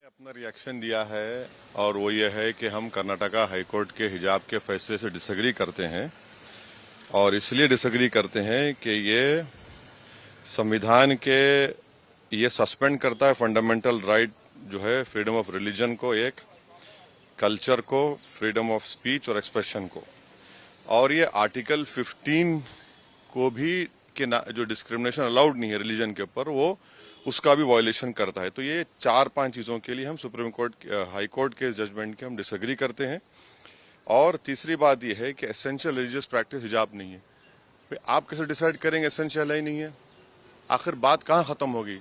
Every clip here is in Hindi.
अपना रिएक्शन दिया है और वो ये है कि हम कर्नाटका हाईकोर्ट के हिजाब के फैसले से डिसएग्री करते हैं और इसलिए डिसएग्री करते हैं कि ये संविधान के ये सस्पेंड करता है फंडामेंटल राइट जो है फ्रीडम ऑफ रिलीजन को, एक कल्चर को, फ्रीडम ऑफ स्पीच और एक्सप्रेशन को, और ये आर्टिकल 15 को भी कि जो डिस्क्रिमिनेशन अलाउड नहीं है रिलीजन के ऊपर वो उसका भी वायलेशन करता है। तो ये 4-5 चीजों के लिए हम सुप्रीम कोर्ट हाई कोर्ट के जजमेंट के हम डिसएग्री करते हैं। और तीसरी बात यह है कि एसेंशियल रिलीजियस प्रैक्टिस हिजाब नहीं है। भाई आप कैसे डिसाइड करेंगे एसेंशियल है ही नहीं है? आखिर बात कहाँ खत्म होगी?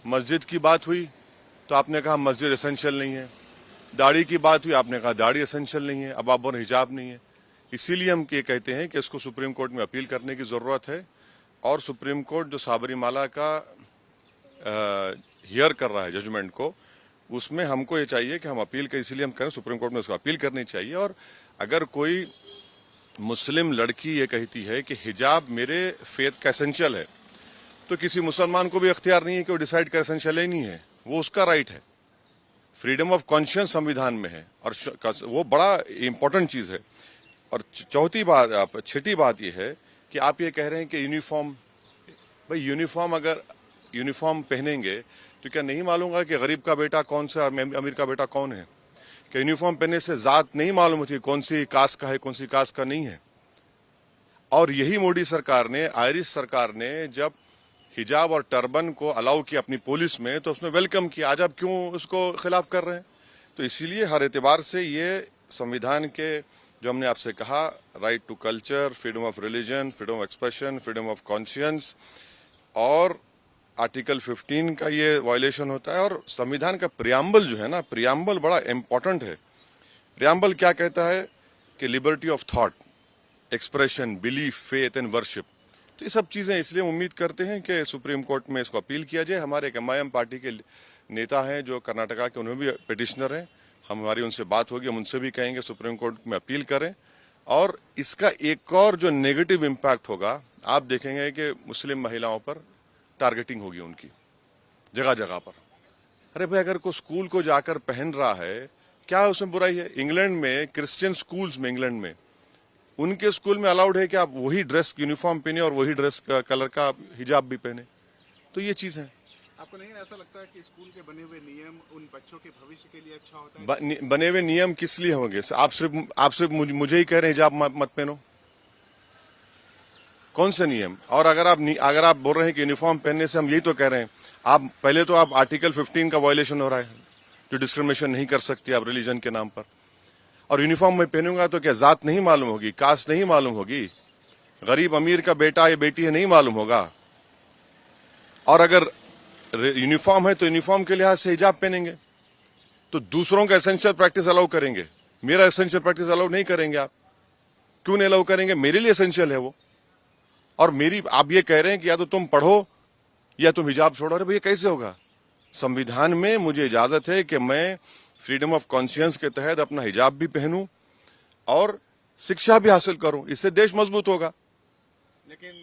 मस्जिद की बात हुई तो आपने कहा मस्जिद एसेंशियल नहीं है, दाढ़ी की बात हुई आपने कहा दाढ़ी एसेंशियल नहीं है, अब आप बोल हिजाब नहीं है। इसीलिए हम ये कहते हैं कि इसको सुप्रीम कोर्ट में अपील करने की जरूरत है और सुप्रीम कोर्ट जो साबरीमाला का हियर कर रहा है जजमेंट को, उसमें हमको ये चाहिए कि हम अपील करें। इसीलिए हम कहें सुप्रीम कोर्ट में उसको अपील करनी चाहिए। और अगर कोई मुस्लिम लड़की ये कहती है कि हिजाब मेरे फेथ का एसेंशियल है, तो किसी मुसलमान को भी अख्तियार नहीं है कि वो डिसाइड कर एसेंशियल ही नहीं है, वो उसका राइट है। फ्रीडम ऑफ कॉन्शियंस संविधान में है और वो बड़ा इंपॉर्टेंट चीज है। और छठी बात यह है कि आप ये कह रहे हैं कि यूनिफॉर्म, भाई यूनिफॉर्म अगर यूनिफॉर्म पहनेंगे तो क्या नहीं मालूम होगा कि गरीब का बेटा कौन सा और अमीर का बेटा कौन है? क्या यूनिफॉर्म पहनने से जात नहीं मालूम होती कौन सी कास्ट का है कौन सी कास्ट का नहीं है? और यही मोदी सरकार ने, आयरिश सरकार ने जब हिजाब और टर्बन को अलाउ किया अपनी पुलिस में तो उसने वेलकम किया। आज आप क्यों उसको खिलाफ कर रहे हैं? तो इसीलिए हर एतबार से ये संविधान के जो हमने आपसे कहा, right to culture, freedom of religion, freedom of expression, freedom of conscience, और आर्टिकल 15 का ये वायलेशन होता है। और संविधान का प्रियम्बल जो है ना, प्रियम्बल बड़ा इंपॉर्टेंट है। प्रियम्बल क्या कहता है कि liberty of thought, expression, belief, faith and worship. तो ये सब चीजें, इसलिए उम्मीद करते हैं कि सुप्रीम कोर्ट में इसको अपील किया जाए। हमारे एक MIM पार्टी के नेता हैं जो कर्नाटका के, उन्होंने भी पिटिशनर हैं, हमारी उनसे बात होगी, हम उनसे भी कहेंगे सुप्रीम कोर्ट में अपील करें। और इसका एक और जो नेगेटिव इम्पैक्ट होगा, आप देखेंगे कि मुस्लिम महिलाओं पर टारगेटिंग होगी उनकी जगह जगह पर। अरे भाई, अगर कोई स्कूल को जाकर पहन रहा है, क्या उसमें बुराई है? इंग्लैंड में क्रिश्चियन स्कूल्स में, इंग्लैंड में उनके स्कूल में अलाउड है कि आप वही ड्रेस यूनिफॉर्म पहने और वही ड्रेस का कलर का हिजाब भी पहने। तो ये चीज है। आपको नहीं ऐसा लगता है कि स्कूल के बने हुए नियम उन बच्चों के भविष्य के लिए अच्छा होता है? बने हुए नियम किस लिए होंगे? आप सिर्फ मुझे ही कह रहे हैं हिजाब मत पहनो? कौन से नियम? और अगर आप बोल रहे हैं कि यूनिफॉर्म पहनने से, हम यही तो कह रहे हैं, आप पहले तो आप आर्टिकल 15 का वायलेशन हो रहा है, जो डिस्क्रिमिनेशन नहीं कर सकती आप रिलीजन के नाम पर। और यूनिफॉर्म में पहनूंगा तो क्या जात नहीं मालूम होगी, कास्ट नहीं मालूम होगी, गरीब अमीर का बेटा या बेटी है नहीं मालूम होगा? और अगर यूनिफॉर्म है तो यूनिफॉर्म के लिहाज से हिजाब पहनेंगे, तो दूसरों का एसेंशियल प्रैक्टिस अलाउ करेंगे, मेरा एसेंशियल प्रैक्टिस अलाउ नहीं करेंगे। आप क्यों नहीं अलाउ करेंगे? मेरे लिए एसेंशियल है वो। और आप ये कह रहे हैं कि या तो तुम पढ़ो या तुम हिजाब छोड़ो। अरे भैया, कैसे होगा? संविधान में मुझे इजाजत है कि मैं फ्रीडम ऑफ कॉन्शियंस के तहत अपना हिजाब भी पहनूं और शिक्षा भी हासिल करूं, इससे देश मजबूत होगा। लेकिन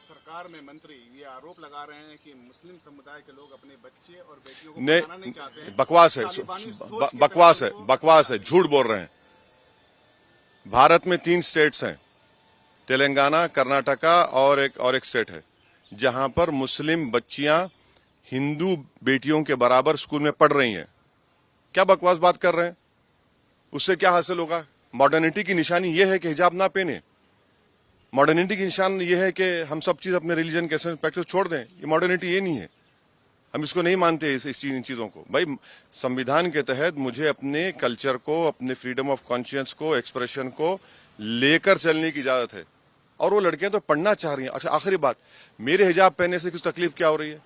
सरकार में मंत्री ये आरोप लगा रहे हैं कि मुस्लिम समुदाय के लोग अपने बच्चे और बेटियों को पढ़ाना नहीं चाहते हैं। बकवास है, झूठ बोल रहे हैं। भारत में 3 स्टेट्स हैं, तेलंगाना, कर्नाटका और एक स्टेट है, जहां पर मुस्लिम बच्चियां हिंदू बेटियों के बराबर स्कूल में पढ़ रही हैं। क्या बकवास बात कर रहे हैं? उससे क्या हासिल होगा? मॉडर्निटी की निशानी यह है कि हिजाब ना पहने। मॉडर्निटी की निशान यह है कि हम सब चीज अपने रिलीजन के प्रैक्टिस छोड़ दें। ये मॉडर्निटी ये नहीं है, हम इसको नहीं मानते इन चीजों को। भाई, संविधान के तहत मुझे अपने कल्चर को, अपने फ्रीडम ऑफ कॉन्शियंस को, एक्सप्रेशन को लेकर चलने की इजाजत है। और वो लड़कियां तो पढ़ना चाह रही हैं। अच्छा, आखिरी बात, मेरे हिजाब पहनने से किस तकलीफ क्या हो रही है?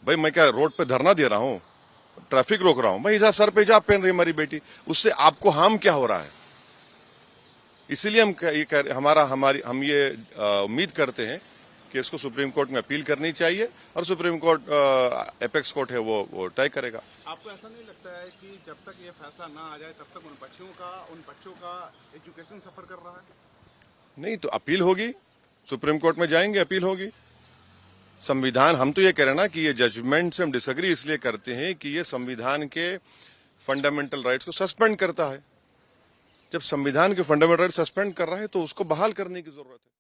भाई, मैं क्या रोड पे धरना दे रहा हूं, ट्रैफिक रोक रहा हूं? भाई, हिजाब, सर पे हिजाब पहन रही है हमारी बेटी, उससे आपको हार्म क्या हो रहा है? इसीलिए हम ये उम्मीद करते हैं कि इसको सुप्रीम कोर्ट में अपील करनी चाहिए और सुप्रीम कोर्ट, एपेक्स कोर्ट है, वो तय करेगा। आपको ऐसा नहीं लगता है कि जब तक ये फैसला ना आ जाए तब तक उन बच्चों का एजुकेशन सफर कर रहा है? नहीं तो अपील होगी, सुप्रीम कोर्ट में जाएंगे, अपील होगी। संविधान, हम तो ये कह रहे हैं ना कि ये जजमेंट से हम डिसएग्री इसलिए करते हैं कि ये संविधान के फंडामेंटल राइट्स को सस्पेंड करता है। जब संविधान के फंडामेंटल राइट्स सस्पेंड कर रहा है तो उसको बहाल करने की जरूरत है।